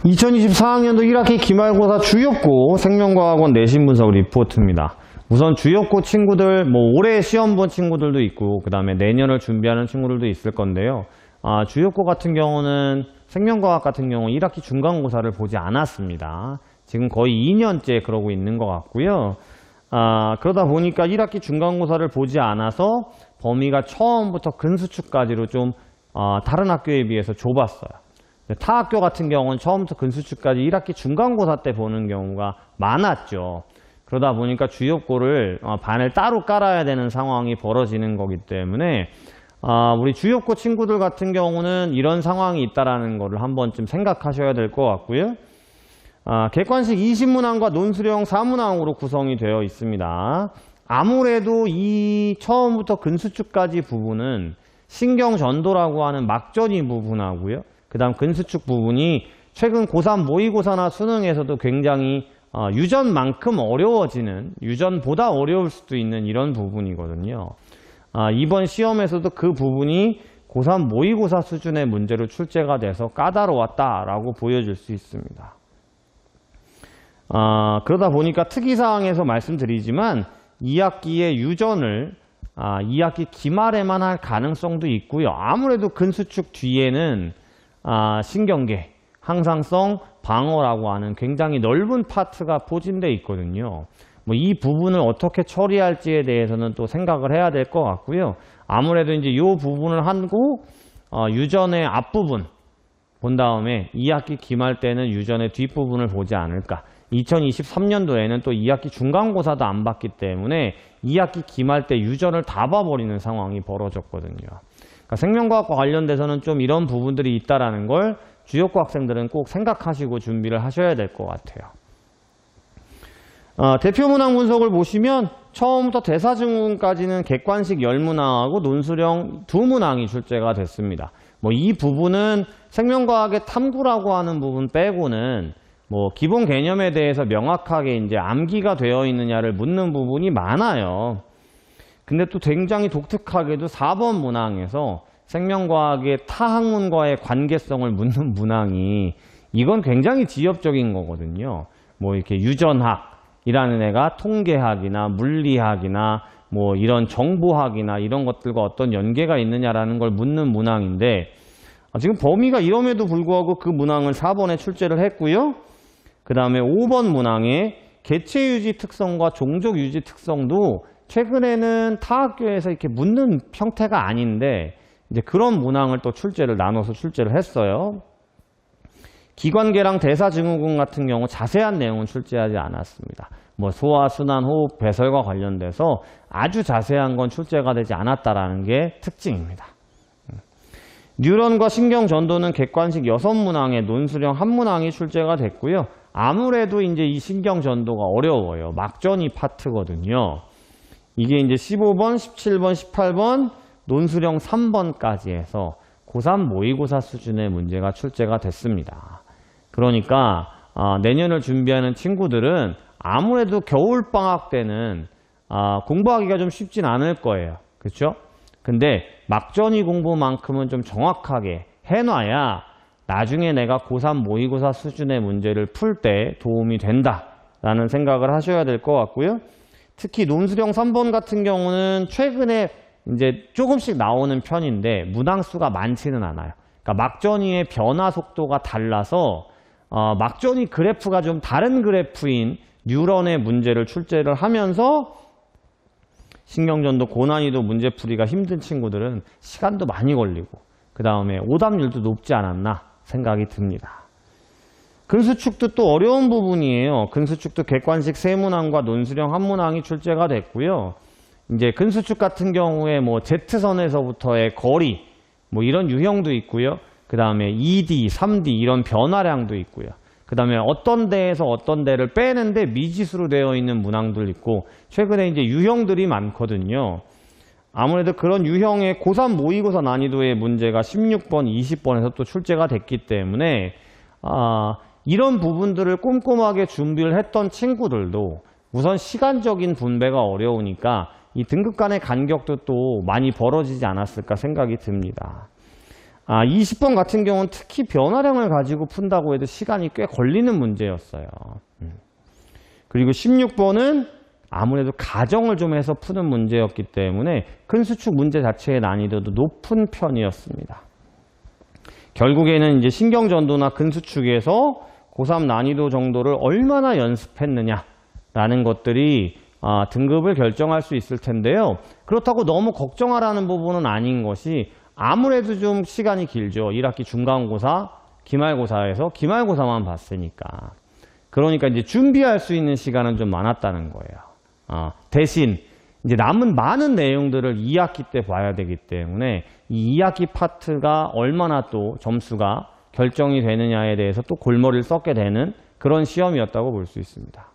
2024학년도 1학기 기말고사 주요고 생명과학원 내신 분석 리포트입니다. 우선 주요고 친구들, 올해 시험 본 친구들도 있고 그 다음에 내년을 준비하는 친구들도 있을 건데요. 주요고 같은 경우는 생명과학 같은 경우 1학기 중간고사를 보지 않았습니다. 지금 거의 2년째 그러고 있는 것 같고요. 그러다 보니까 1학기 중간고사를 보지 않아서 범위가 처음부터 근수축까지로 좀 다른 학교에 비해서 좁았어요. 타 학교 같은 경우는 처음부터 근수축까지 1학기 중간고사 때 보는 경우가 많았죠. 그러다 보니까 주요고를 반을 따로 깔아야 되는 상황이 벌어지는 거기 때문에 우리 주요고 친구들 같은 경우는 이런 상황이 있다는 것을 한 번쯤 생각하셔야 될 것 같고요. 객관식 20문항과 논술형 4문항으로 구성이 되어 있습니다. 아무래도 이 처음부터 근수축까지 부분은 신경전도라고 하는 막전이 부분하고요. 그 다음 근수축 부분이 최근 고3 모의고사나 수능에서도 굉장히 유전만큼 어려워지는, 유전보다 어려울 수도 있는 이런 부분이거든요. 이번 시험에서도 그 부분이 고3 모의고사 수준의 문제로 출제가 돼서 까다로웠다라고 보여질 수 있습니다. 그러다 보니까 특이사항에서 말씀드리지만 2학기의 유전을 2학기 기말에만 할 가능성도 있고요. 아무래도 근수축 뒤에는 신경계, 항상성, 방어라고 하는 굉장히 넓은 파트가 포진되어 있거든요. 이 부분을 어떻게 처리할지에 대해서는 또 생각을 해야 될 것 같고요. 아무래도 이제 이 부분을 하고 유전의 앞부분 본 다음에 2학기 기말 때는 유전의 뒷부분을 보지 않을까. 2023년도에는 또 2학기 중간고사도 안 봤기 때문에 2학기 기말 때 유전을 다 봐버리는 상황이 벌어졌거든요. 그러니까 생명과학과 관련돼서는 좀 이런 부분들이 있다는 걸 주요고 학생들은 꼭 생각하시고 준비를 하셔야 될 것 같아요. 대표 문항 분석을 보시면 처음부터 대사증후군까지는 객관식 10문항하고 논술형 2문항이 출제가 됐습니다. 이 부분은 생명과학의 탐구라고 하는 부분 빼고는 기본 개념에 대해서 명확하게 이제 암기가 되어 있느냐를 묻는 부분이 많아요. 근데 또 굉장히 독특하게도 4번 문항에서 생명과학의 타학문과의 관계성을 묻는 문항이 이건 굉장히 지엽적인 거거든요. 이렇게 유전학이라는 애가 통계학이나 물리학이나 이런 정보학이나 이런 것들과 어떤 연계가 있느냐라는 걸 묻는 문항인데 지금 범위가 이럼에도 불구하고 그 문항을 4번에 출제를 했고요. 그 다음에 5번 문항에 개체유지 특성과 종족유지 특성도 최근에는 타 학교에서 이렇게 묻는 형태가 아닌데 이제 그런 문항을 또 나눠서 출제를 했어요. 기관계랑 대사증후군 같은 경우 자세한 내용은 출제하지 않았습니다. 소화, 순환, 호흡, 배설과 관련돼서 아주 자세한 건 출제가 되지 않았다라는 게 특징입니다. 뉴런과 신경전도는 객관식 6문항에 논술형 1문항이 출제가 됐고요. 아무래도 이제 이 신경전도가 어려워요. 막전이 파트거든요. 이게 이제 15번, 17번, 18번, 논술형 3번까지 해서 고3 모의고사 수준의 문제가 출제가 됐습니다. 그러니까 내년을 준비하는 친구들은 아무래도 겨울방학 때는 공부하기가 좀 쉽진 않을 거예요. 그렇죠? 근데 막전이 공부만큼은 좀 정확하게 해놔야 나중에 내가 고3 모의고사 수준의 문제를 풀 때 도움이 된다라는 생각을 하셔야 될 것 같고요. 특히 논술형 3번 같은 경우는 최근에 이제 조금씩 나오는 편인데 문항수가 많지는 않아요. 그러니까 막전이의 변화 속도가 달라서 막전이 그래프가 좀 다른 그래프인 뉴런의 문제를 출제를 하면서 신경전도 고난이도 문제풀이가 힘든 친구들은 시간도 많이 걸리고 그 다음에 오답률도 높지 않았나 생각이 듭니다. 근수축도 또 어려운 부분이에요. 근수축도 객관식 3문항과 논술형 1문항이 출제가 됐고요. 이제 근수축 같은 경우에 Z선에서부터의 거리 이런 유형도 있고요. 그 다음에 2D, 3D 이런 변화량도 있고요. 그 다음에 어떤 데에서 어떤 데를 빼는데 미지수로 되어 있는 문항들 있고 최근에 이제 유형들이 많거든요. 아무래도 그런 유형의 고3 모의고사 난이도의 문제가 16번, 20번에서 또 출제가 됐기 때문에 이런 부분들을 꼼꼼하게 준비를 했던 친구들도 우선 시간적인 분배가 어려우니까 이 등급 간의 간격도 또 많이 벌어지지 않았을까 생각이 듭니다. 20번 같은 경우는 특히 변화량을 가지고 푼다고 해도 시간이 꽤 걸리는 문제였어요. 그리고 16번은 아무래도 가정을 좀 해서 푸는 문제였기 때문에 큰 수축 문제 자체의 난이도도 높은 편이었습니다. 결국에는 이제 신경전도나 근 수축에서 고3 난이도 정도를 얼마나 연습했느냐라는 것들이 등급을 결정할 수 있을 텐데요. 그렇다고 너무 걱정하라는 부분은 아닌 것이 아무래도 좀 시간이 길죠. 1학기 중간고사, 기말고사에서 기말고사만 봤으니까. 그러니까 이제 준비할 수 있는 시간은 좀 많았다는 거예요. 대신 이제 남은 많은 내용들을 2학기 때 봐야 되기 때문에 이 2학기 파트가 얼마나 또 점수가 결정이 되느냐에 대해서 또 골머리를 썩게 되는 그런 시험이었다고 볼 수 있습니다.